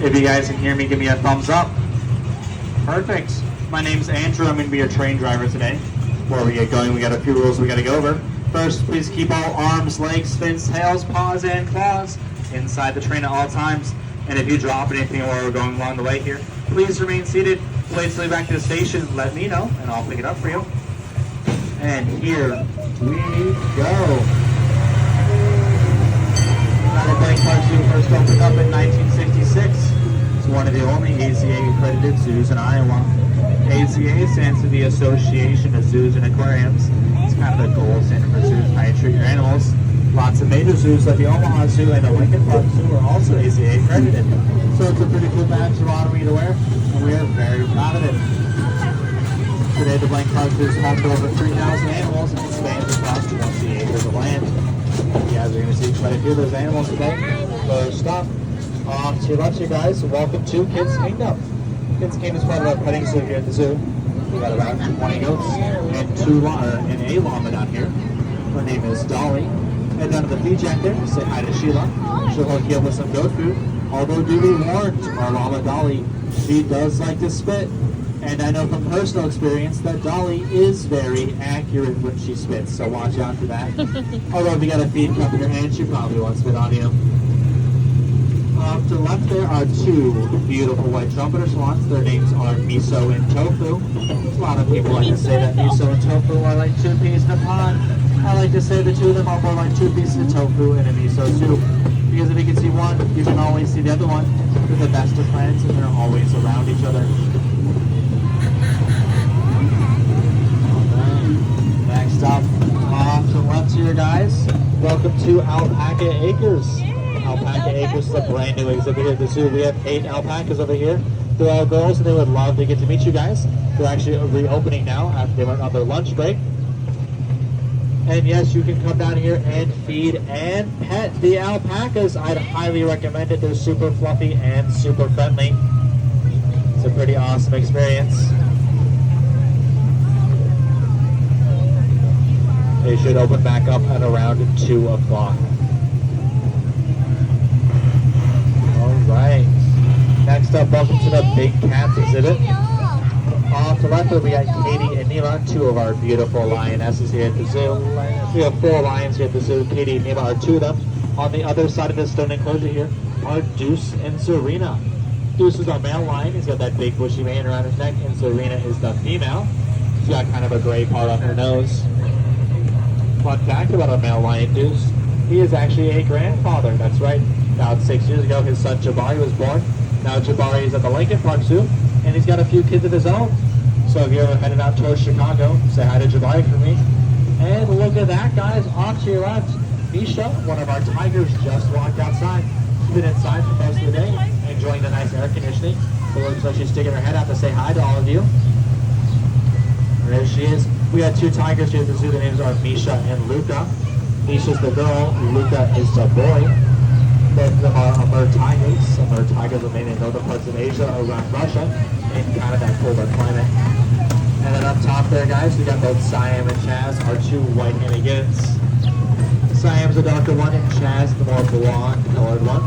If you guys can hear me, give me a thumbs up. Perfect. My name's Andrew. I'm going to be your train driver today. Before we get going, we got a few rules we got to go over. First, please keep all arms, legs, fins, tails, paws, and claws inside the train at all times. And if you drop anything while we're going along the way here, please remain seated. Wait till you're back to the station. Let me know, and I'll pick it up for you. And here we go. The Blank Park Zoo first opened up in 1966. It's one of the only AZA accredited zoos in Iowa. AZA stands for the Association of Zoos and Aquariums. It's kind of the gold standard for zoos, how you treat your animals. Lots of major zoos like the Omaha Zoo and the Lincoln Park Zoo are also AZA accredited. So it's a pretty cool badge of honor to wear, and we are very proud of it. Today the Blank Park Zoo is home to over 3,000 animals and spans across 20 acres of land. You guys are going to see quite a few of those animals today. First up, to your left here guys, welcome to Kids Kingdom. Kids Kingdom is part of our petting zoo here at the zoo. We got about 20 goats and a llama down here. Her name is Dolly. Head down to the feed jack there, say hi to Sheila. She'll hook you up with some goat food. Although do be warned, our llama Dolly, she does like to spit. And I know from personal experience that Dolly is very accurate when she spits, so watch out for that. Although if you got a feed cup in your hand, she probably won't spit on you. To the left there are two beautiful white trumpeter swans. Their names are Miso and Tofu. A lot of people like to say that Miso and Tofu are like two peas in a pod. I like to say the two of them are more like two pieces of tofu in a miso soup. Because if you can see one, you can always see the other one. They're the best of friends and they're always around each other. Next up, off to the left here, guys. Welcome to Alpaca Acres. Alpaca Acres is a brand new exhibit here at the zoo. We have 8 alpacas over here. They're all girls, and they would love to get to meet you guys. They're actually reopening now after they went on their lunch break. And yes, you can come down here and feed and pet the alpacas. I'd highly recommend it. They're super fluffy and super friendly. It's a pretty awesome experience. They should open back up at around 2 o'clock. Alright. Next up, welcome to the Big Cats exhibit. Off to the left, we got Katie and Neela, 2 of our beautiful lionesses here at the zoo. We have 4 lions here at the zoo. Katie and Neela are 2 of them. On the other side of the stone enclosure here are Deuce and Serena. Deuce is our male lion. He's got that big bushy mane around his neck, and Serena is the female. She's got kind of a gray part on her nose. Fun fact about our male lion Deuce, he is actually a grandfather. That's right. About 6 years ago, his son Jabari was born. Now Jabari is at the Lincoln Park Zoo, and he's got a few kids of his own. So if you're ever headed out towards Chicago, say hi to Jabari for me. And look at that, guys. Off to your left, Misha, one of our tigers, just walked outside. She's been inside for most of the day, enjoying the nice air conditioning. It looks like she's sticking her head out to say hi to all of you. There she is. We got 2 tigers here at the zoo. Their names are Misha and Luca. Misha's the girl, Luca is the boy. Both of them are Amur tigers. Amur tigers remain in northern parts of Asia around Russia in kind of that colder climate. And then up top there, guys, we got both Siam and Chaz, our 2 white Hanigans. Siam's the darker one, and Chaz the more blonde-colored one.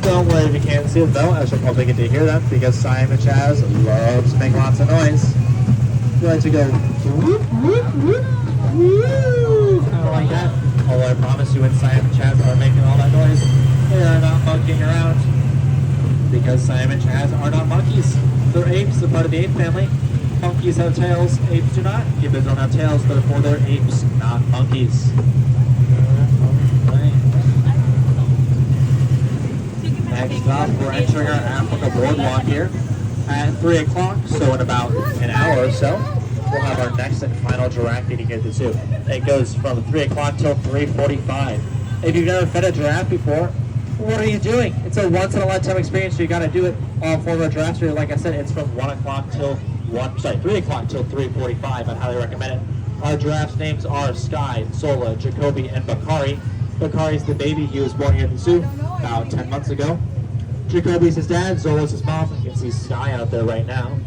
Don't worry if you can't see them though, as you'll probably get to hear them, because Siam and Chaz loves to make lots of noise. We like to go whoop, whoop, whoop, whoop, kind of like that. Although I promise you when Siam and Chaz are making all that noise, they are not monkeying around. Because Siam and Chaz are not monkeys. They're apes, they're part of the ape family. Monkeys have tails, apes do not. Gibbons don't have tails, therefore they're apes, not monkeys. Next up, we're entering our Africa boardwalk here at 3 o'clock, so in about an hour or so, we'll have our next and final giraffe feeding here at the zoo. It goes from 3 o'clock till 3:45. If you've never fed a giraffe before, what are you doing? It's a once-in-a-lifetime experience, so you got to do it. All 4 of our giraffes here, like I said, it's from 3 o'clock till 3:45. I'd highly recommend it. Our giraffes' names are Sky, Sola, Jacoby, and Bakari. Bakari's the baby. He was born here at the zoo about 10 months ago. Jacoby's his dad, Zola's his mom. You can see Sky out there right now.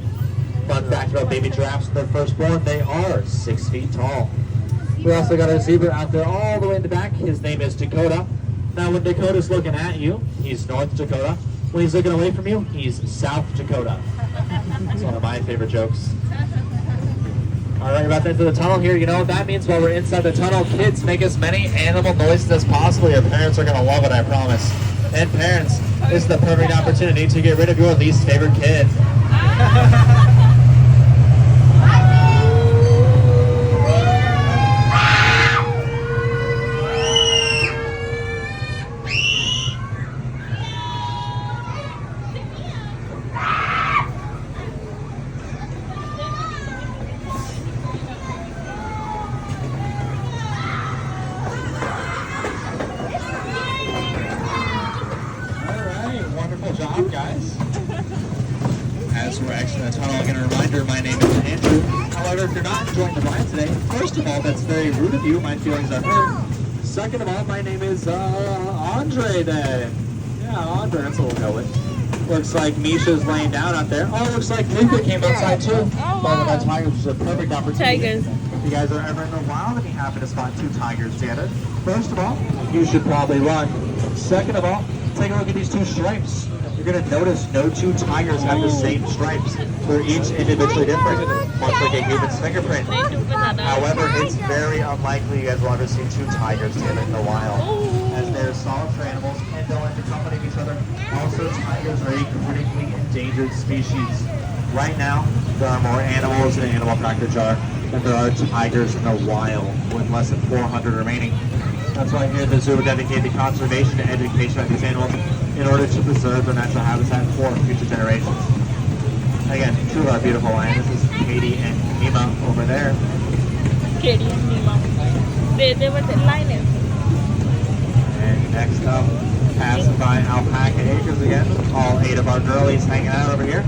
Fun fact about baby giraffes, when they're first born, they are 6 feet tall. We also got our zebra out there all the way in the back. His name is Dakota. Now when Dakota's looking at you, he's North Dakota. When he's looking away from you, he's South Dakota. It's one of my favorite jokes. All right, about to enter the tunnel here. You know what that means? While we're inside the tunnel, kids, make as many animal noises as possible. Your parents are going to love it, I promise. And parents, this is the perfect opportunity to get rid of your least favorite kid. Job, guys. As we're exiting the tunnel, again, a reminder, my name is Andrew. However, if you're not enjoying the ride today, first of all, that's very rude of you. My feelings are hurt. Second of all, my name is Andre then. Yeah, Andre, that's what we'll go with. Looks like Misha's laying down out there. Oh, looks like Luca came outside too. Well, with our tigers, which is a perfect opportunity. Tigers. If you guys are ever in the wild and you happen to spot two tigers together, first of all, you should probably run. Second of all, take a look at these two stripes. You're going to notice no two tigers have the same stripes. They're each individually different, much like a human's fingerprint. However, it's very unlikely you guys will ever see two tigers together in the wild, as they're solitary animals and don't like to accompany each other. Also, tigers are a critically endangered species. Right now, there are more animals in an animal cracker jar than there are tigers in the wild, with less than 400 remaining. That's why here at the zoo we dedicate the conservation and education of these animals in order to preserve their natural habitat for future generations. Again, truly our beautiful land. This is Katie and Nima over there. Katie and Nima. They were the lioness. And next up, passing by Alpaca Acres again. All 8 of our girlies hanging out over here.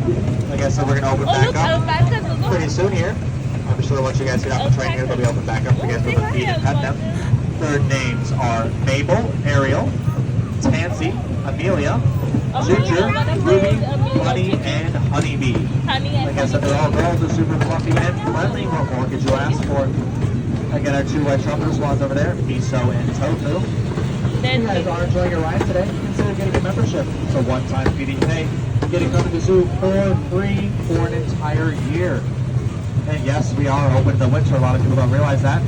Like I said, we're going to open back up pretty soon here. I'm sure once you guys get off the train here, they'll be open back up for you guys to feed and pet them. Their names are Mabel, Ariel, Tansy, Amelia, Ginger, Ruby, Bunny, and Honeybee. Like I said, they're all girls. They're super fluffy and friendly. What more could you ask for? Again, our 2 white trumpet swans over there, Miso and Tofu. If you guys are enjoying your ride today, consider getting a membership. It's a one-time fee that you pay. Get to come to the zoo for free for an entire year. And yes, we are open in the winter. A lot of people don't realize that.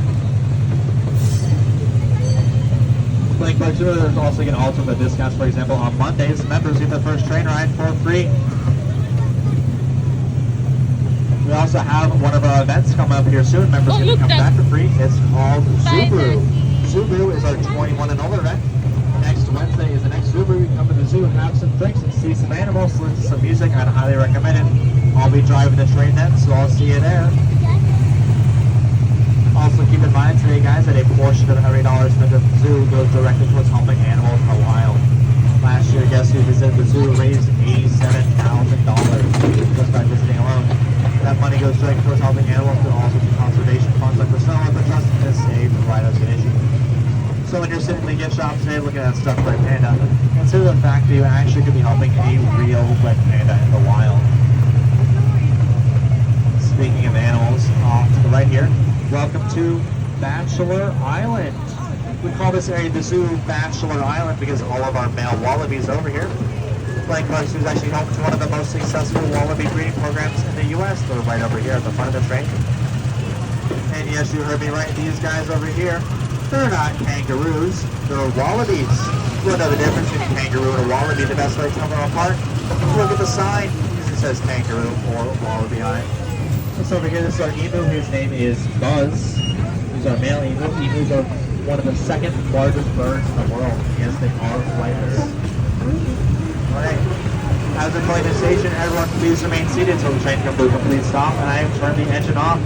Playing Park Zoo, there's also going to alter the discounts. For example, on Mondays, members get their first train ride for free. We also have one of our events coming up here soon. Members get to come back for free. It's called Zoo Zoo is our 21 and older event. Next Wednesday is the next Zoo You come to the zoo, have some drinks, and see some animals, listen to some music. I'd highly recommend it. I'll be driving the train then, so I'll see you there. Also keep in mind today, guys, that a portion of every dollar spent at the zoo goes directly towards helping animals in the wild. Last year, guests who visited the zoo raised $87,000 just by visiting alone. That money goes directly towards helping animals, but also to conservation funds like the Snow the Trust and Save the Rhinos Get Issue. So when you're sitting in the gift shop today looking at stuff like panda, consider the fact that you actually could be helping a real wet panda in the wild. Speaking of animals, off to the right here, welcome to Bachelor Island. We call this area the zoo Bachelor Island because all of our male wallabies over here. Playing Park Zoo is actually home to one of the most successful wallaby breeding programs in the U.S. They're right over here at the front of the train. And yes, you heard me right, these guys over here, they're not kangaroos, they're wallabies. You'll know the difference between a kangaroo and a wallaby. The best way to tell them apart, look at the sign. It says kangaroo or wallaby on it. So over here, this is our emu. His name is Buzz. He's our male emu. Emus are one of the second largest birds in the world. Yes, they are flightless. Alright. As we're going to station, everyone please remain seated until the train comes to a complete stop, and I have turned the engine off.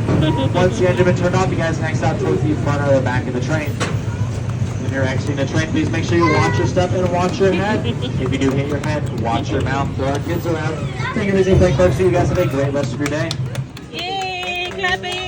Once the engine has been turned off, you guys next out towards the front or the back of the train. When you're exiting the train, please make sure you watch your step and watch your head. If you do hit your head, watch your mouth. There are kids around. Take it easy, play Park Zoo. You guys have a great rest of your day. Yay! Clapping!